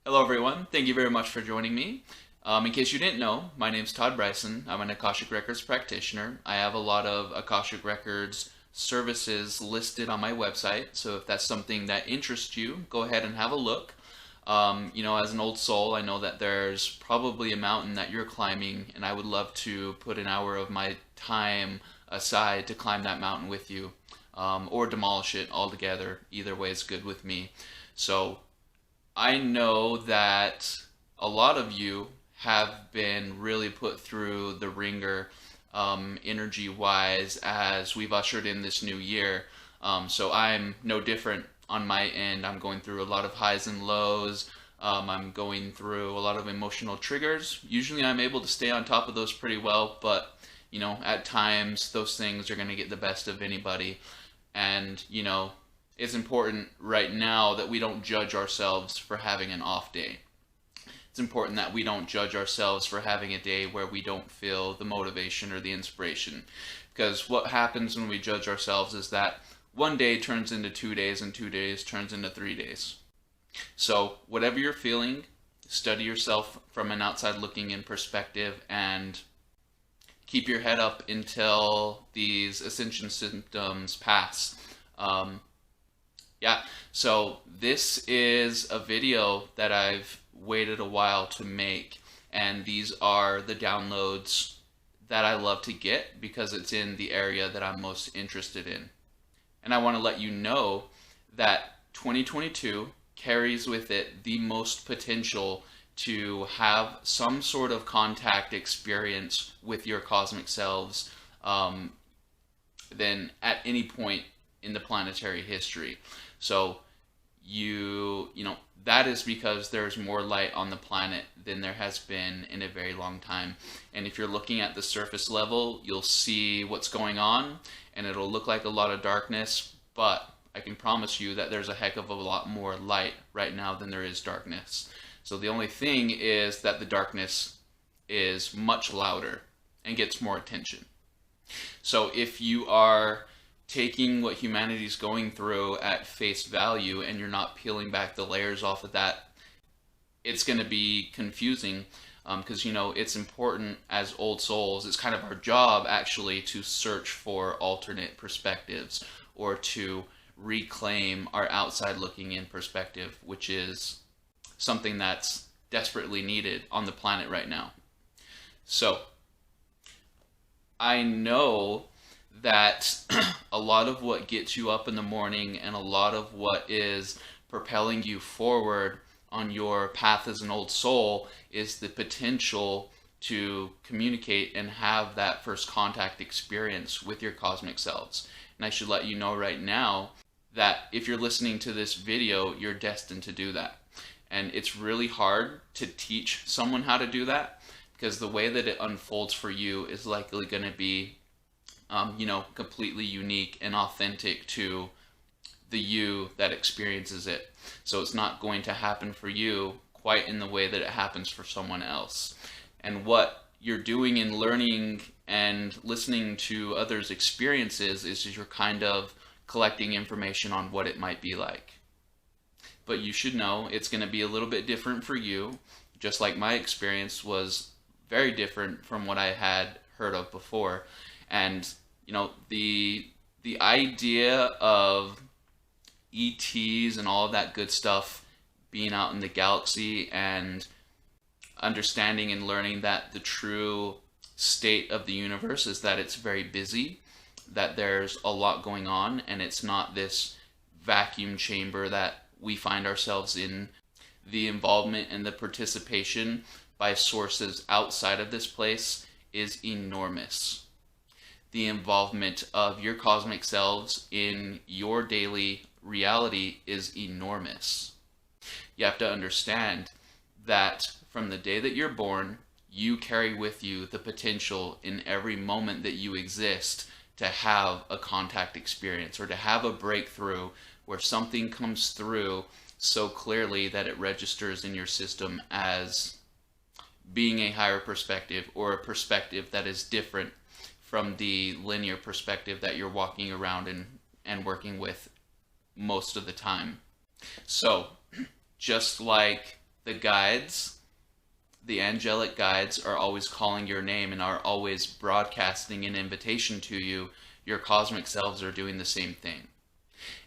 Hello everyone, thank you very much for joining me. In case you didn't know, my name's Todd Bryson. I'm an Akashic Records practitioner. I have a lot of Akashic Records services listed on my website, so if that's something that interests you, go ahead and have a look. As an old soul, I know that there's probably a mountain that you're climbing, and I would love to put an hour of my time aside to climb that mountain with you, or demolish it altogether. Either way is good with me. So I know that a lot of you have been really put through the ringer, energy wise, as we've ushered in this new year. So I'm no different on my end. I'm going through a lot of highs and lows. I'm going through a lot of emotional triggers. Usually I'm able to stay on top of those pretty well, but at times those things are going to get the best of anybody. And it's important right now that we don't judge ourselves for having an off day. It's important that we don't judge ourselves for having a day where we don't feel the motivation or the inspiration. Because what happens when we judge ourselves is that one day turns into 2 days and 2 days turns into 3 days. So whatever you're feeling, study yourself from an outside looking in perspective and keep your head up until these ascension symptoms pass. So this is a video that I've waited a while to make, and these are the downloads that I love to get because it's in the area that I'm most interested in. And I want to let you know that 2022 carries with it the most potential to have some sort of contact experience with your cosmic selves than at any point in the planetary history. So that is because there's more light on the planet than there has been in a very long time. And if you're looking at the surface level, you'll see what's going on, and it'll look like a lot of darkness, but I can promise you that there's a heck of a lot more light right now than there is darkness. So the only thing is that the darkness is much louder and gets more attention. So if you are taking what humanity's going through at face value and you're not peeling back the layers off of that, it's going to be confusing because it's important as old souls. It's kind of our job actually to search for alternate perspectives or to reclaim our outside looking in perspective, which is something that's desperately needed on the planet right now. So I know that a lot of what gets you up in the morning and a lot of what is propelling you forward on your path as an old soul is the potential to communicate and have that first contact experience with your cosmic selves. And I should let you know right now that if you're listening to this video, you're destined to do that. And it's really hard to teach someone how to do that because the way that it unfolds for you is likely going to be completely unique and authentic to the you that experiences it. So it's not going to happen for you quite in the way that it happens for someone else. And what you're doing in learning and listening to others' experiences is you're kind of collecting information on what it might be like. But you should know it's going to be a little bit different for you, just like my experience was very different from what I had heard of before. And the idea of ETs and all of that good stuff being out in the galaxy and understanding and learning that the true state of the universe is that it's very busy, that there's a lot going on, and it's not this vacuum chamber that we find ourselves in. The involvement and the participation by sources outside of this place is enormous. The involvement of your cosmic selves in your daily reality is enormous. You have to understand that from the day that you're born, you carry with you the potential in every moment that you exist to have a contact experience or to have a breakthrough where something comes through so clearly that it registers in your system as being a higher perspective or a perspective that is different from the linear perspective that you're walking around and working with most of the time. So just like The guides, the angelic guides, are always calling your name and are always broadcasting an invitation to you. Your cosmic selves are doing the same thing.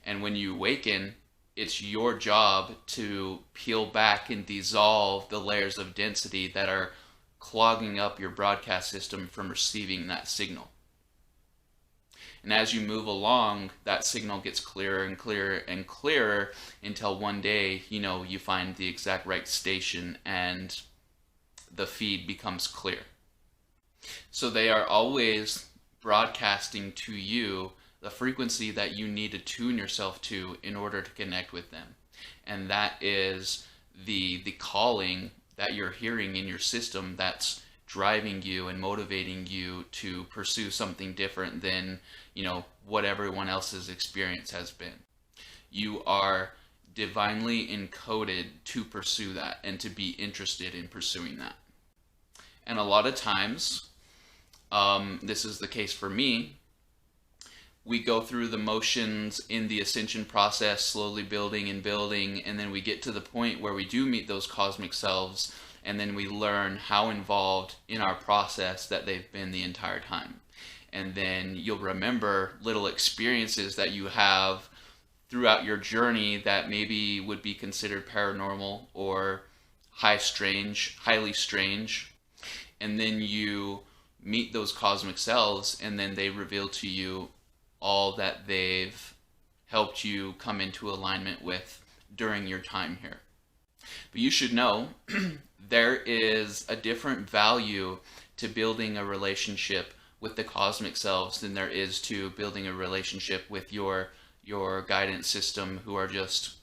And when you awaken, it's your job to peel back and dissolve the layers of density that are clogging up your broadcast system from receiving that signal. And as you move along, that signal gets clearer and clearer and clearer until one day, you find the exact right station and the feed becomes clear. So they are always broadcasting to you the frequency that you need to tune yourself to in order to connect with them. And that is the calling that you're hearing in your system that's driving you and motivating you to pursue something different than, what everyone else's experience has been. You are divinely encoded to pursue that and to be interested in pursuing that. And a lot of times, this is the case for me, we go through the motions in the ascension process, slowly building and building, and then we get to the point where we do meet those cosmic selves, and then we learn how involved in our process that they've been the entire time. And then you'll remember little experiences that you have throughout your journey that maybe would be considered paranormal or highly strange. And then you meet those cosmic selves, and then they reveal to you all that they've helped you come into alignment with during your time here. But you should know there is a different value to building a relationship with the cosmic selves than there is to building a relationship with your guidance system, who are just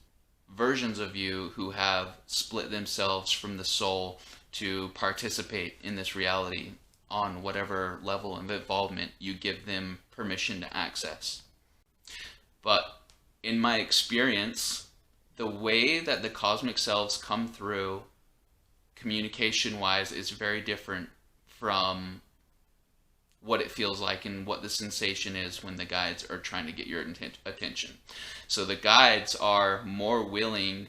versions of you who have split themselves from the soul to participate in this reality on whatever level of involvement you give them permission to access. But in my experience, the way that the cosmic selves come through communication-wise is very different from what it feels like and what the sensation is when the guides are trying to get your attention. So the guides are more willing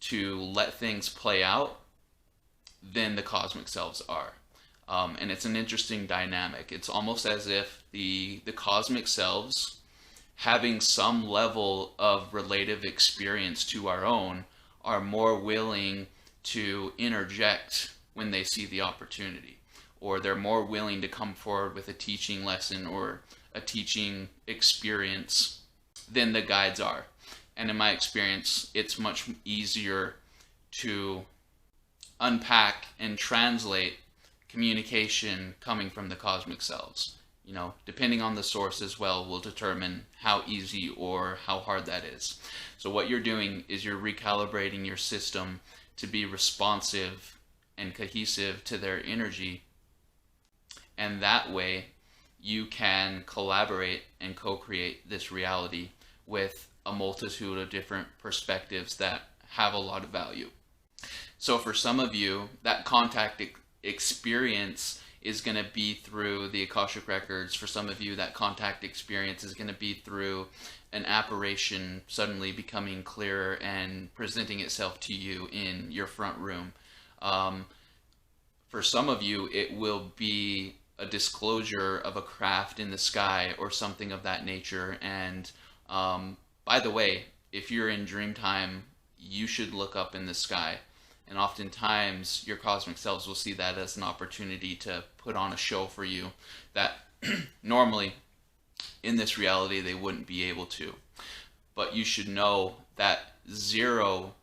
to let things play out than the cosmic selves are. And it's an interesting dynamic. It's almost as if the cosmic selves, having some level of relative experience to our own, are more willing to interject when they see the opportunity, or they're more willing to come forward with a teaching lesson or a teaching experience than the guides are. And in my experience, it's much easier to unpack and translate communication coming from the cosmic selves. Depending on the source as well, will determine how easy or how hard that is. So what you're doing is you're recalibrating your system to be responsive and cohesive to their energy. And that way you can collaborate and co-create this reality with a multitude of different perspectives that have a lot of value. So for some of you, that contact experience is going to be through the Akashic records. For some of you, that contact experience is going to be through an apparition suddenly becoming clearer and presenting itself to you in your front room. For some of you, it will be a disclosure of a craft in the sky or something of that nature. And by the way, if you're in dream time, you should look up in the sky. And oftentimes your cosmic selves will see that as an opportunity to put on a show for you that normally in this reality they wouldn't be able to. But you should know that zero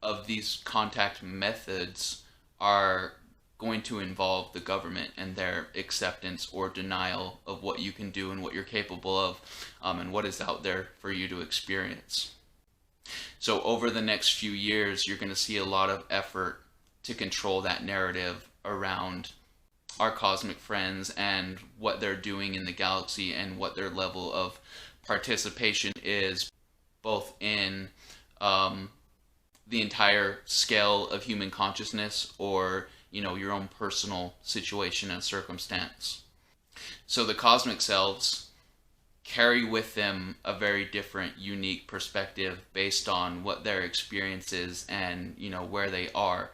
of these contact methods are going to involve the government and their acceptance or denial of what you can do and what you're capable of, and what is out there for you to experience. So over the next few years, you're going to see a lot of effort to control that narrative around our cosmic friends and what they're doing in the galaxy and what their level of participation is, both in the entire scale of human consciousness or, your own personal situation and circumstance. So the cosmic selves carry with them a very different, unique perspective based on what their experience is and, where they are.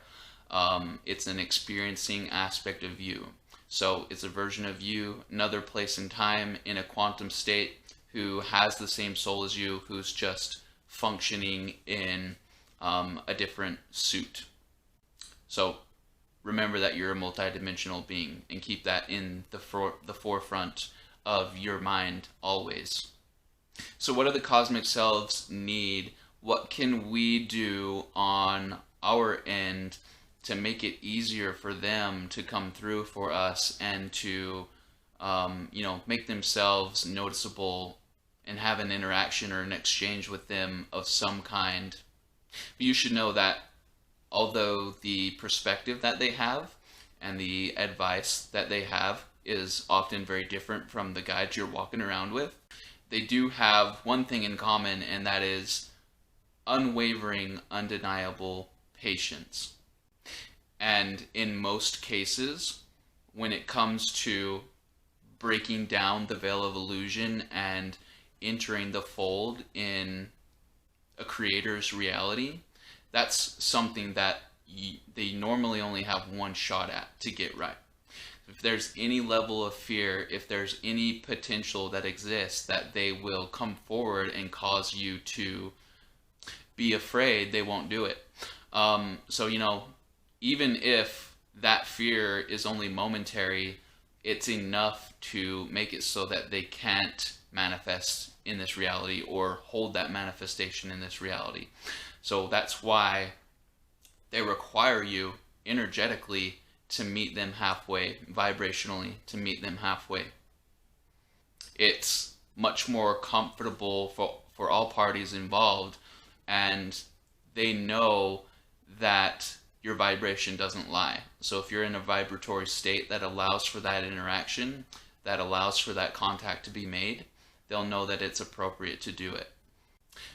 It's an experiencing aspect of you. So it's a version of you, another place and time in a quantum state, who has the same soul as you, who's just functioning in a different suit. So remember that you're a multidimensional being, and keep that in the forefront of your mind always. So what do the cosmic selves need? What can we do on our end to make it easier for them to come through for us and to make themselves noticeable and have an interaction or an exchange with them of some kind? You should know that although the perspective that they have and the advice that they have is often very different from the guides you're walking around with, they do have one thing in common, and that is unwavering, undeniable patience. And in most cases, when it comes to breaking down the veil of illusion and entering the fold in a creator's reality, that's something that they normally only have one shot at to get right. If there's any level of fear, if there's any potential that exists that they will come forward and cause you to be afraid, they won't do it. So, even if that fear is only momentary, it's enough to make it so that they can't manifest in this reality or hold that manifestation in this reality. So that's why they require you energetically to meet them halfway, vibrationally to meet them halfway. It's much more comfortable for all parties involved, and they know that your vibration doesn't lie. So if you're in a vibratory state that allows for that interaction, that allows for that contact to be made, they'll know that it's appropriate to do it.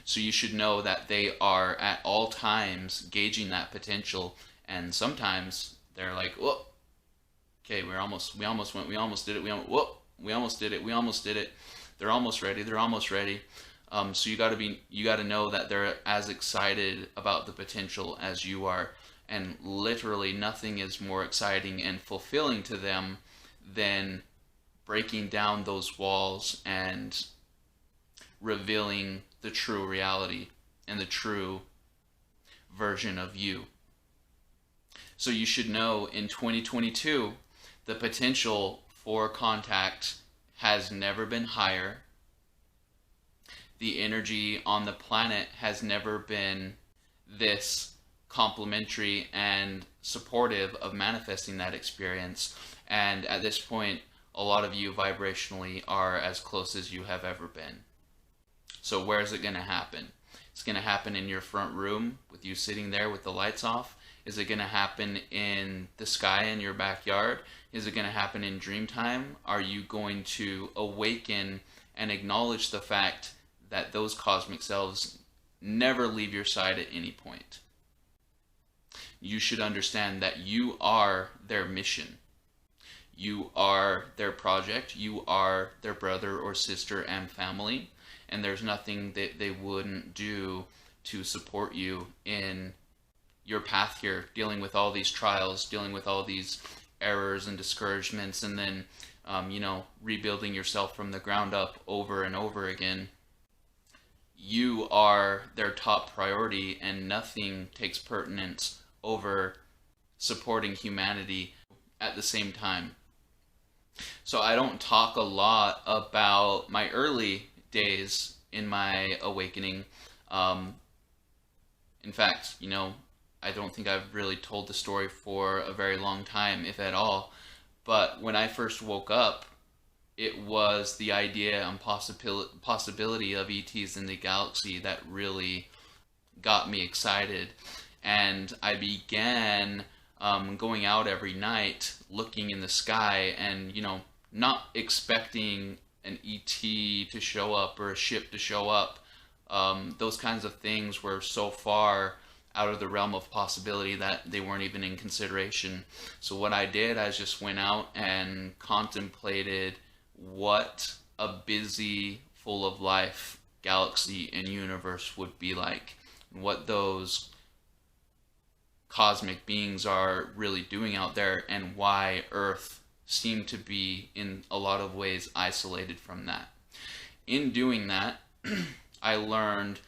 So you should know that they are at all times gauging that potential, and sometimes they're like, "Whoa, okay, we almost did it. We almost did it. They're almost ready. So you got to know that they're as excited about the potential as you are, and literally nothing is more exciting and fulfilling to them than breaking down those walls and revealing the true reality and the true version of you. So you should know in 2022, the potential for contact has never been higher. The energy on the planet has never been this complementary and supportive of manifesting that experience. And at this point, a lot of you vibrationally are as close as you have ever been. So where is it going to happen? It's going to happen in your front room with you sitting there with the lights off. Is it going to happen in the sky in your backyard? Is it going to happen in dream time? Are you going to awaken and acknowledge the fact that those cosmic selves never leave your side at any point? You should understand that you are their mission. You are their project. You are their brother or sister and family. And there's nothing that they wouldn't do to support you in your path here, dealing with all these trials, dealing with all these errors and discouragements, and then, rebuilding yourself from the ground up over and over again. You are their top priority, and nothing takes pertinence over supporting humanity at the same time. So I don't talk a lot about my early days in my awakening. In fact, I don't think I've really told the story for a very long time, if at all. But when I first woke up, it was the idea and possibility of ETs in the galaxy that really got me excited. And I began going out every night, looking in the sky, and, not expecting an ET to show up or a ship to show up. Those kinds of things were so far out of the realm of possibility that they weren't even in consideration. So what I did, I just went out and contemplated what a busy, full of life galaxy and universe would be like, and what those cosmic beings are really doing out there, and why Earth seemed to be in a lot of ways isolated from that. In doing that, I learned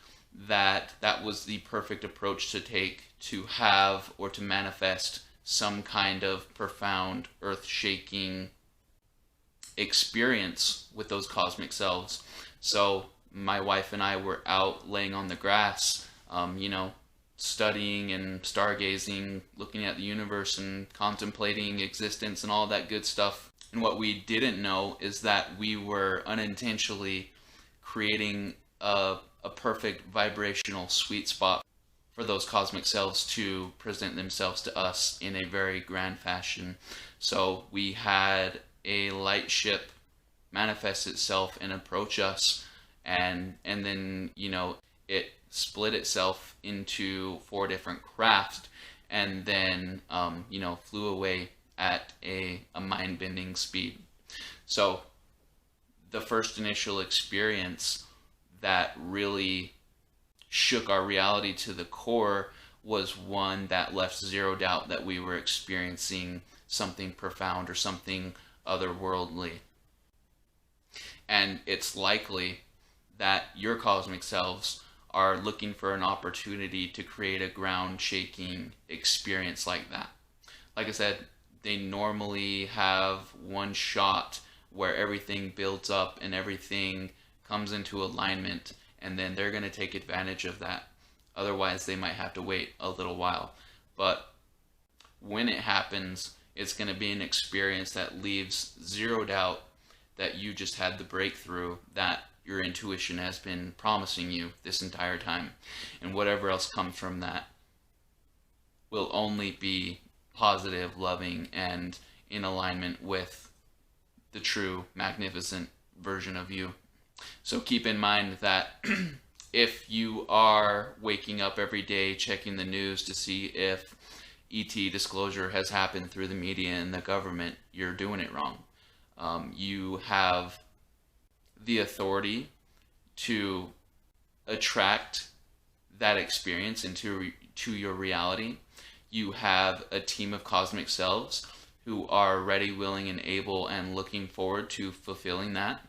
that that was the perfect approach to take to have or to manifest some kind of profound, earth-shaking experience with those cosmic selves. So my wife and I were out laying on the grass, studying and stargazing, looking at the universe and contemplating existence and all that good stuff. And what we didn't know is that we were unintentionally creating a perfect vibrational sweet spot for those cosmic selves to present themselves to us in a very grand fashion. So we had a light ship manifest itself and approach us, and then it split itself into 4 different craft, and then flew away at a mind-bending speed. So the first initial experience that really shook our reality to the core was one that left zero doubt that we were experiencing something profound or something otherworldly. And it's likely that your cosmic selves are looking for an opportunity to create a ground-shaking experience like that. Like I said, they normally have one shot where everything builds up and everything comes into alignment, and then they're going to take advantage of that. Otherwise, they might have to wait a little while. But when it happens, it's going to be an experience that leaves zero doubt that you just had the breakthrough that your intuition has been promising you this entire time. And whatever else comes from that will only be positive, loving, and in alignment with the true, magnificent version of you. So keep in mind that if you are waking up every day checking the news to see if ET disclosure has happened through the media and the government, you're doing it wrong. You have the authority to attract that experience into your reality. You have a team of cosmic selves who are ready, willing, and able and looking forward to fulfilling that.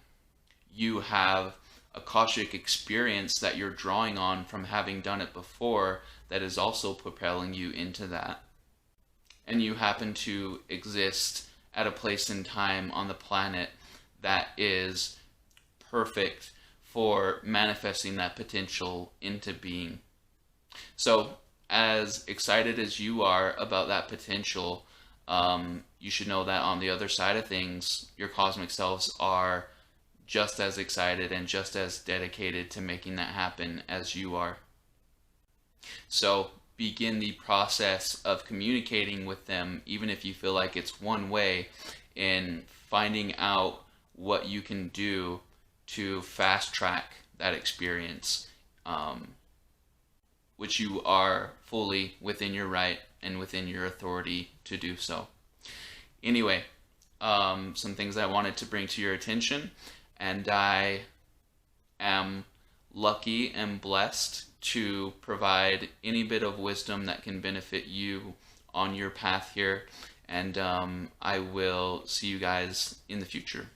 You have Akashic experience that you're drawing on from having done it before that is also propelling you into that. And you happen to exist at a place in time on the planet that is perfect for manifesting that potential into being. So as excited as you are about that potential, you should know that on the other side of things, your cosmic selves are just as excited and just as dedicated to making that happen as you are. So begin the process of communicating with them, even if you feel like it's one way, in finding out what you can do to fast track that experience, which you are fully within your right and within your authority to do so. Anyway, some things I wanted to bring to your attention, and I am lucky and blessed to provide any bit of wisdom that can benefit you on your path here, and I will see you guys in the future.